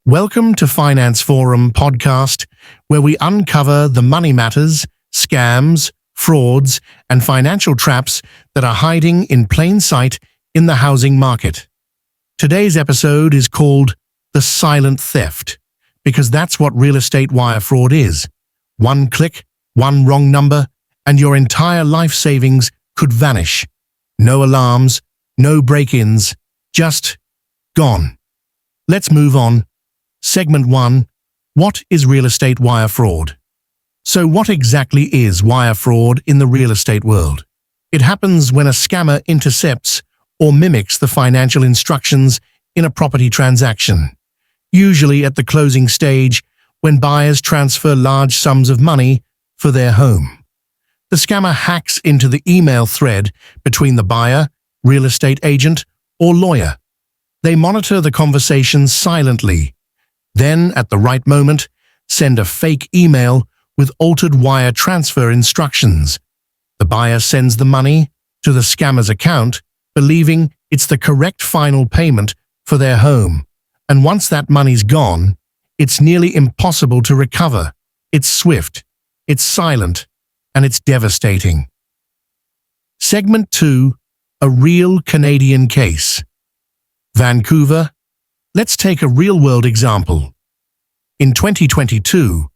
Welcome to Finance Forum podcast, where we uncover the money matters, scams, frauds, and financial traps that are hiding in plain sight in the housing market. Today's episode is called The Silent Theft, because that's what real estate wire fraud is. One click, one wrong number, and your entire life savings could vanish. No alarms, no break-ins, just gone. Let's move on. Segment 1. What is real estate wire fraud? So what exactly is wire fraud in the real estate world? It happens when a scammer intercepts or mimics the financial instructions in a property transaction, usually at the closing stage when buyers transfer large sums of money for their home. The scammer hacks into the email thread between the buyer, real estate agent, or lawyer. They monitor the conversation silently. Then, at the right moment, send a fake email with altered wire transfer instructions. The buyer sends the money to the scammer's account, believing it's the correct final payment for their home. And once that money's gone, it's nearly impossible to recover. It's swift, it's silent, and it's devastating. Segment 2. A real Canadian case. Vancouver. Let's take a real-world example. In 2022,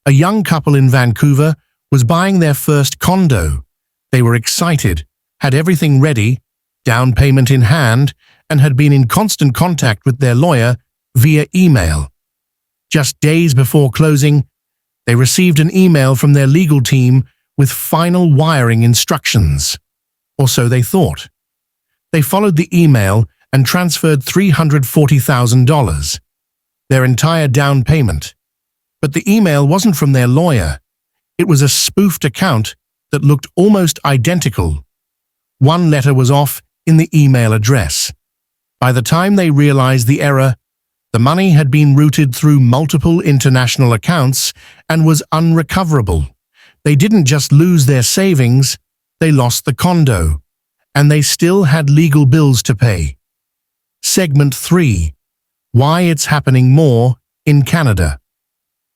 a young couple in Vancouver was buying their first condo. They were excited, had everything ready, down payment in hand, and had been in constant contact with their lawyer via email. Just days before closing, they received an email from their legal team with final wiring instructions. Or so they thought. They followed the email and transferred $340,000, their entire down payment. But the email wasn't from their lawyer. It was a spoofed account that looked almost identical. One letter was off in the email address. By the time they realized the error, the money had been routed through multiple international accounts and was unrecoverable. They didn't just lose their savings, they lost the condo, and they still had legal bills to pay. Segment 3. Why it's happening more in Canada.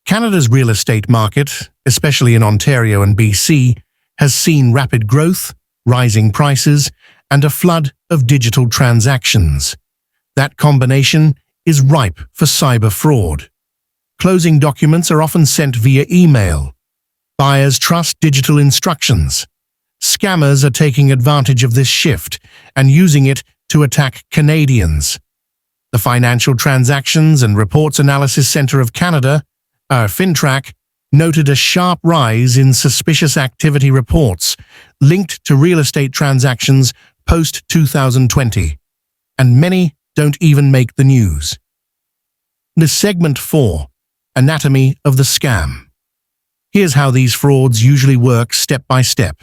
Canada's real estate market, especially in Ontario and BC, has seen rapid growth, rising prices, and a flood of digital transactions. That combination is ripe for cyber fraud. Closing documents are often sent via email. Buyers trust digital instructions. Scammers are taking advantage of this shift and using it to attack Canadians. The Financial Transactions and Reports Analysis Centre of Canada, FINTRAC, noted a sharp rise in suspicious activity reports linked to real estate transactions post-2020, and many don't even make the news. Segment 4. Anatomy of the scam. Here's how these frauds usually work step by step.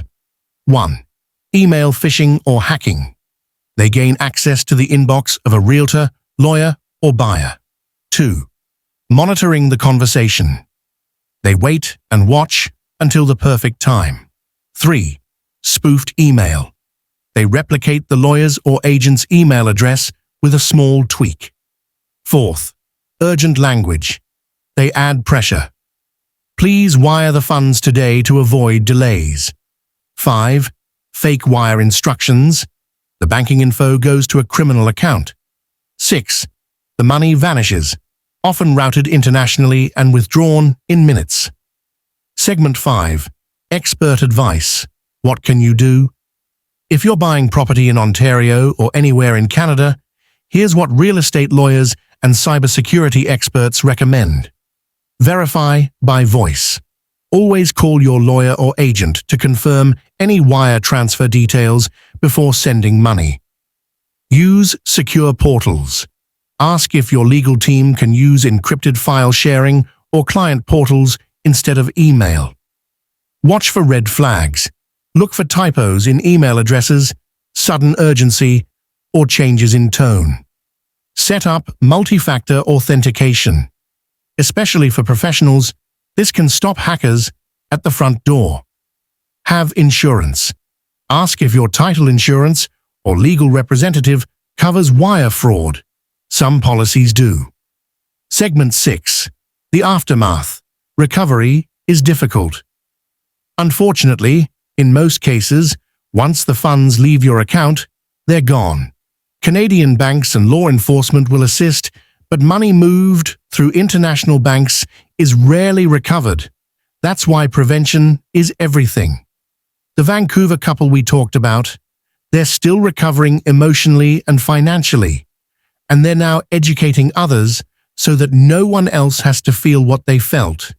1. Email phishing or hacking. They gain access to the inbox of a realtor, lawyer, or buyer. 2. Monitoring the conversation. They wait and watch until the perfect time. 3. Spoofed email. They replicate the lawyer's or agent's email address with a small tweak. 4th. Urgent language. They add pressure. Please wire the funds today to avoid delays. 5. Fake wire instructions. The banking info goes to a criminal account. 6. The money vanishes, often routed internationally and withdrawn in minutes. Segment 5. Expert advice. What can you do? If you're buying property in Ontario or anywhere in Canada, here's what real estate lawyers and cybersecurity experts recommend. Verify by voice. Always call your lawyer or agent to confirm any wire transfer details before sending money. Use secure portals. Ask if your legal team can use encrypted file sharing or client portals instead of email. Watch for red flags. Look for typos in email addresses, sudden urgency, or changes in tone. Set up multi-factor authentication. Especially for professionals, this can stop hackers at the front door. Have insurance. Ask if your title insurance or legal representative covers wire fraud. Some policies do. Segment 6. The aftermath. Recovery is difficult. Unfortunately, in most cases, once the funds leave your account, they're gone. Canadian banks and law enforcement will assist, but money moved through international banks is rarely recovered. That's why prevention is everything. The Vancouver couple we talked about, they're still recovering emotionally and financially, and they're now educating others so that no one else has to feel what they felt,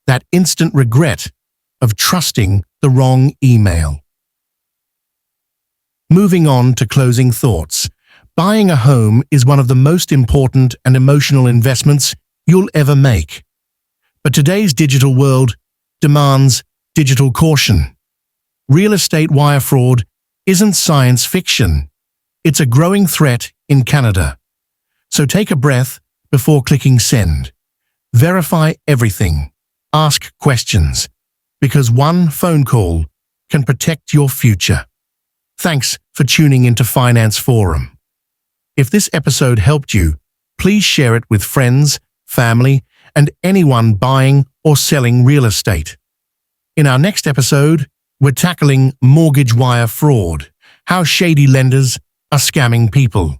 that instant regret of trusting the wrong email. Moving on to closing thoughts. Buying a home is one of the most important and emotional investments you'll ever make. But today's digital world demands digital caution. Real estate wire fraud isn't science fiction. It's a growing threat in Canada. So take a breath before clicking send. Verify everything. Ask questions, because one phone call can protect your future. Thanks for tuning into Finance Forum. If this episode helped you, please share it with friends, family, and anyone buying or selling real estate. In our next episode, we're tackling mortgage wire fraud, how shady lenders are scamming people.